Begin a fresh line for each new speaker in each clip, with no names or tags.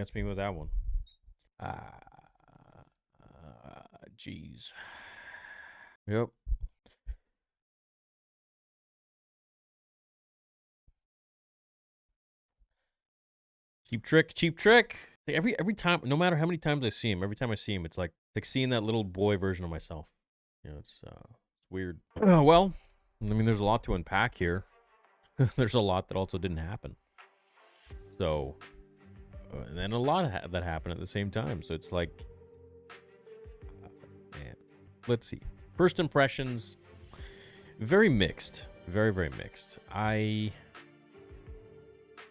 against me with that one. Jeez. Yep. Cheap trick, cheap trick. Every time, no matter how many times I see him, every time I see him, it's like seeing that little boy version of myself. It's weird. Well, I mean, there's a lot to unpack here. There's a lot that also didn't happen. So, and then a lot that happened at the same time. So it's like, man, let's see. First impressions, very mixed. Very, very mixed. I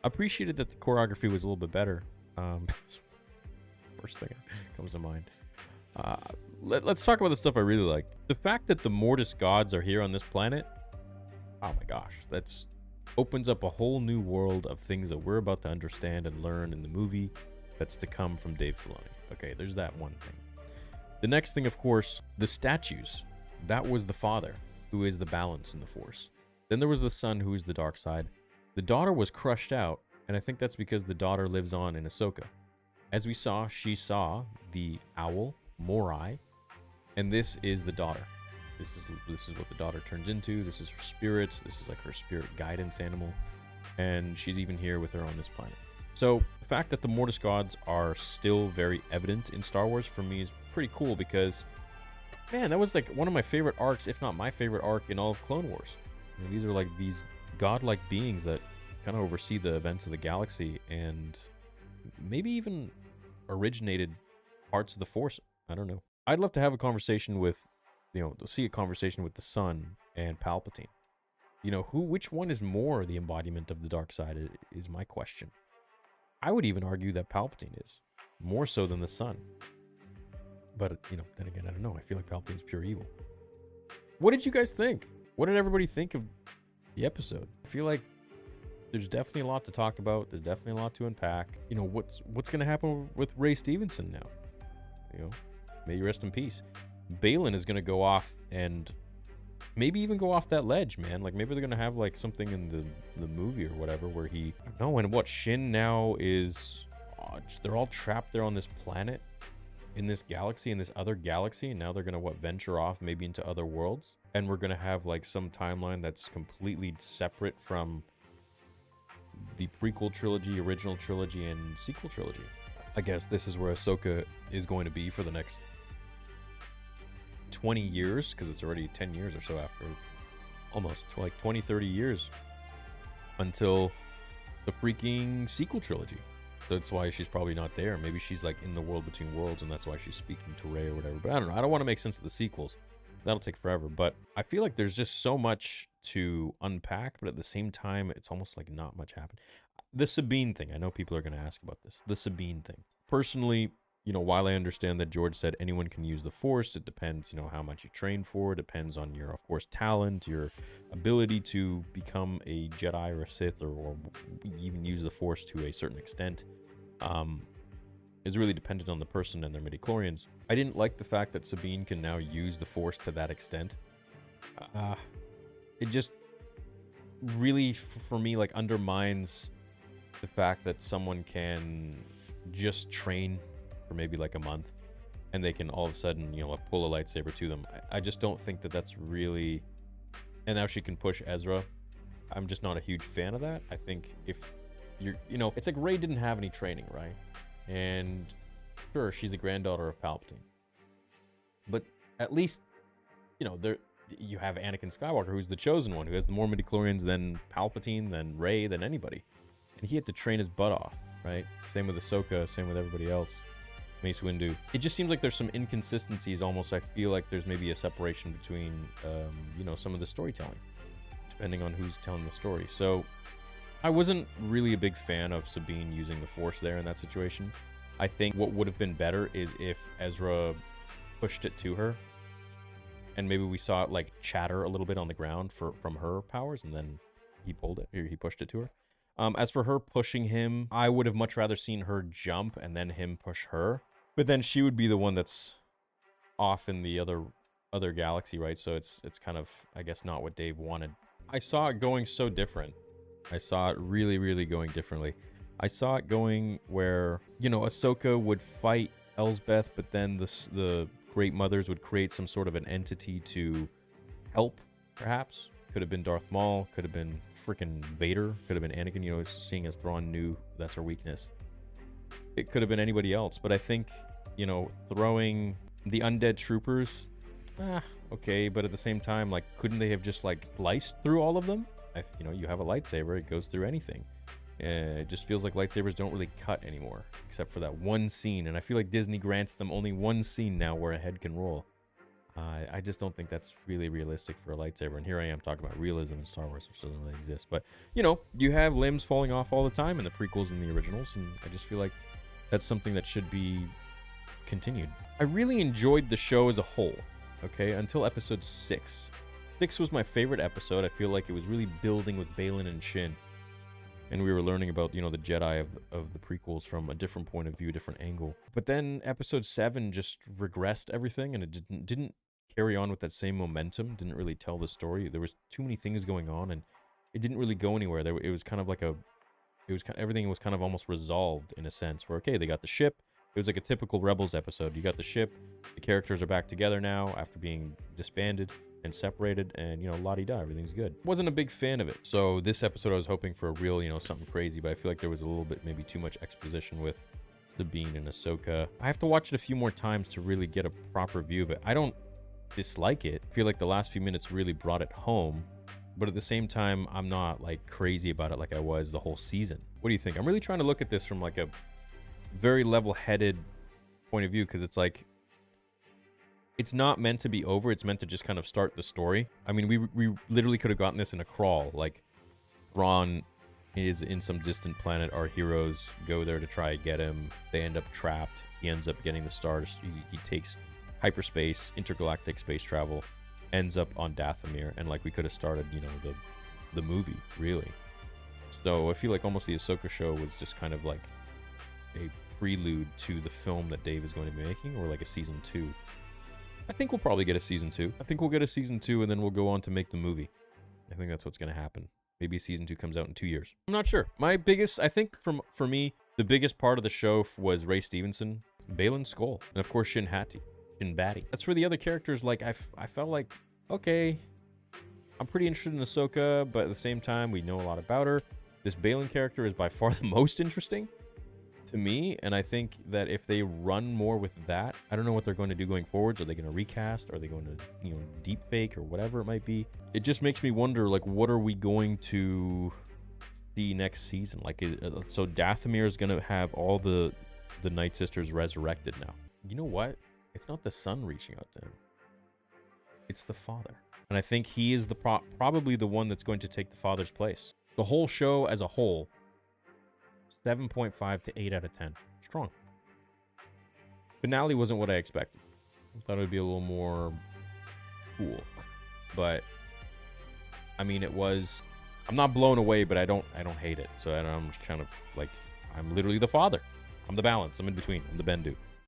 appreciated that the choreography was a little bit better. First thing that comes to mind. Let's talk about the stuff I really like. The fact that the Mortis gods are here on this planet. Oh my gosh, that's opens up a whole new world of things that we're about to understand and learn in the movie that's to come from Dave Filoni. Okay, there's that one thing. The next thing, of course, the statues. That was the father, who is the balance in the Force. Then there was the son, who is the dark side. The daughter was crushed out, and I think that's because the daughter lives on in Ahsoka. As we saw, she saw the owl, Morai, and this is the daughter. This is what the daughter turns into. This is her spirit. This is like her spirit guidance animal, and she's even here with her on this planet. So the fact that the Mortis gods are still very evident in Star Wars for me is pretty cool because, man, that was like one of my favorite arcs, if not my favorite arc in all of Clone Wars. These are like these godlike beings that kind of oversee the events of the galaxy and maybe even originated parts of the Force. I don't know. I'd love to have a conversation with, see a conversation with the Son and Palpatine. Which one is more the embodiment of the dark side is my question. I would even argue that Palpatine is more so than the Son. But, then again, I don't know. I feel like Palpatine's pure evil. What did you guys think? What did everybody think of the episode? I feel like there's definitely a lot to talk about. There's definitely a lot to unpack. What's going to happen with Ray Stevenson now? May you rest in peace. Balin is going to go off and maybe even go off that ledge, man. Like, maybe they're going to have, like, something in the movie or whatever where he... I don't know, and what Shin now is... they're all trapped there on this planet, in this galaxy, in this other galaxy, and now they're going to, venture off maybe into other worlds? And we're going to have, like, some timeline that's completely separate from the prequel trilogy, original trilogy, and sequel trilogy. I guess this is where Ahsoka is going to be for the next 20 years, because it's already 10 years or so after, almost like 20, 30 years until the freaking sequel trilogy. That's why she's probably not there. Maybe she's like in the world between worlds, and that's why she's speaking to Rey or whatever. But I don't know. I don't want to make sense of the sequels. That'll take forever. But I feel like there's just so much to unpack, but at the same time, it's almost like not much happened. The Sabine thing. I know people are going to ask about this. The Sabine thing. Personally, while I understand that George said anyone can use the Force, it depends, how much you train for. It depends on your, of course, talent, your ability to become a Jedi or a Sith, or even use the Force to a certain extent. Is really dependent on the person and their midichlorians. I didn't like the fact that Sabine can now use the Force to that extent. It just really, for me, like, undermines the fact that someone can just train for maybe like a month and they can all of a sudden, pull a lightsaber to them. I just don't think that that's really... And now she can push Ezra. I'm just not a huge fan of that. I think if you're, it's like Rey didn't have any training, right? And sure, she's a granddaughter of Palpatine. But at least, you have Anakin Skywalker, who's the chosen one, who has the more midichlorians than Palpatine, than Rey, than anybody. And he had to train his butt off, right? Same with Ahsoka, same with everybody else. Mace Windu. It just seems like there's some inconsistencies almost. I feel like there's maybe a separation between, some of the storytelling, depending on who's telling the story. So I wasn't really a big fan of Sabine using the Force there in that situation. I think what would have been better is if Ezra pushed it to her, and maybe we saw it like chatter a little bit on the ground from her powers, and then he pulled it, or he pushed it to her. As for her pushing him, I would have much rather seen her jump and then him push her. But then she would be the one that's off in the other galaxy, right? So it's kind of, I guess, not what Dave wanted. I saw it going so different. I saw it really, really going differently. I saw it going where, you know, Ahsoka would fight Elsbeth, but then the Great Mothers would create some sort of an entity to help, perhaps. Could have been Darth Maul, could have been freaking Vader, could have been Anakin, you know, seeing as Thrawn knew that's her weakness. It could have been anybody else, but I think, you know, throwing the undead troopers, okay, but at the same time, like, couldn't they have just, like, sliced through all of them? If, you know, you have a lightsaber, it goes through anything. It just feels like lightsabers don't really cut anymore, except for that one scene, and I feel like Disney grants them only one scene now where a head can roll. I just don't think that's really realistic for a lightsaber, and here I am talking about realism in Star Wars, which doesn't really exist. But, you know, you have limbs falling off all the time in the prequels and the originals, and I just feel like that's something that should be continued. I really enjoyed the show as a whole, okay, until episode 6. 6 was my favorite episode. I feel like it was really building with Balin and Shin, and we were learning about, you know, the Jedi of the prequels from a different point of view, different angle. But then episode 7 just regressed everything, and it didn't carry on with that same momentum, didn't really tell the story. There was too many things going on, and it didn't really go anywhere. It was kind of like everything was kind of almost resolved in a sense, where, okay, they got the ship. It was like a typical Rebels episode. You got the ship, the characters are back together now after being disbanded and separated, and, you know, la-di-da, everything's good. Wasn't a big fan of it. So this episode I was hoping for a real, you know, something crazy, but I feel like there was a little bit, maybe too much exposition with Sabine and Ahsoka. I have to watch it a few more times to really get a proper view of it. I don't dislike it. I feel like the last few minutes really brought it home, but at the same time, I'm not like crazy about it like I was the whole season. What do you think? I'm really trying to look at this from like a very level-headed point of view, because it's like, it's not meant to be over. It's meant to just kind of start the story. I mean, we literally could have gotten this in a crawl. Like, Thrawn is in some distant planet. Our heroes go there to try to get him. They end up trapped. He ends up getting the stars. He takes hyperspace, intergalactic space travel, ends up on Dathomir, and like we could have started, you know, the movie, really. So I feel like almost the Ahsoka show was just kind of like a prelude to the film that Dave is going to be making, or like a season 2. I think we'll probably get a season 2. I think we'll get a season 2, and then we'll go on to make the movie. I think that's what's going to happen. Maybe season 2 comes out in 2 years. I'm not sure. My biggest, I think for me, the biggest part of the show was Ray Stevenson, Balin Skoll, and of course Shin Batty. That's for the other characters. Like, I felt like, okay, I'm pretty interested in Ahsoka, but at the same time, we know a lot about her. This Balin character is by far the most interesting to me, and I think that if they run more with that, I don't know what they're going to do going forwards. Are they going to recast? Are they going to, you know, deep fake or whatever it might be? It just makes me wonder, like, what are we going to see next season? Like, so Dathomir is going to have all the Night Sisters resurrected now. You know what? It's not the son reaching out to him. It's the father. And I think he is probably the one that's going to take the father's place. The whole show as a whole, 7.5 to 8 out of 10. Strong. Finale wasn't what I expected. I thought it would be a little more cool. But, I mean, it was... I'm not blown away, but I don't hate it. So I'm just kind of like, I'm literally the father. I'm the balance. I'm in between. I'm the Bendu.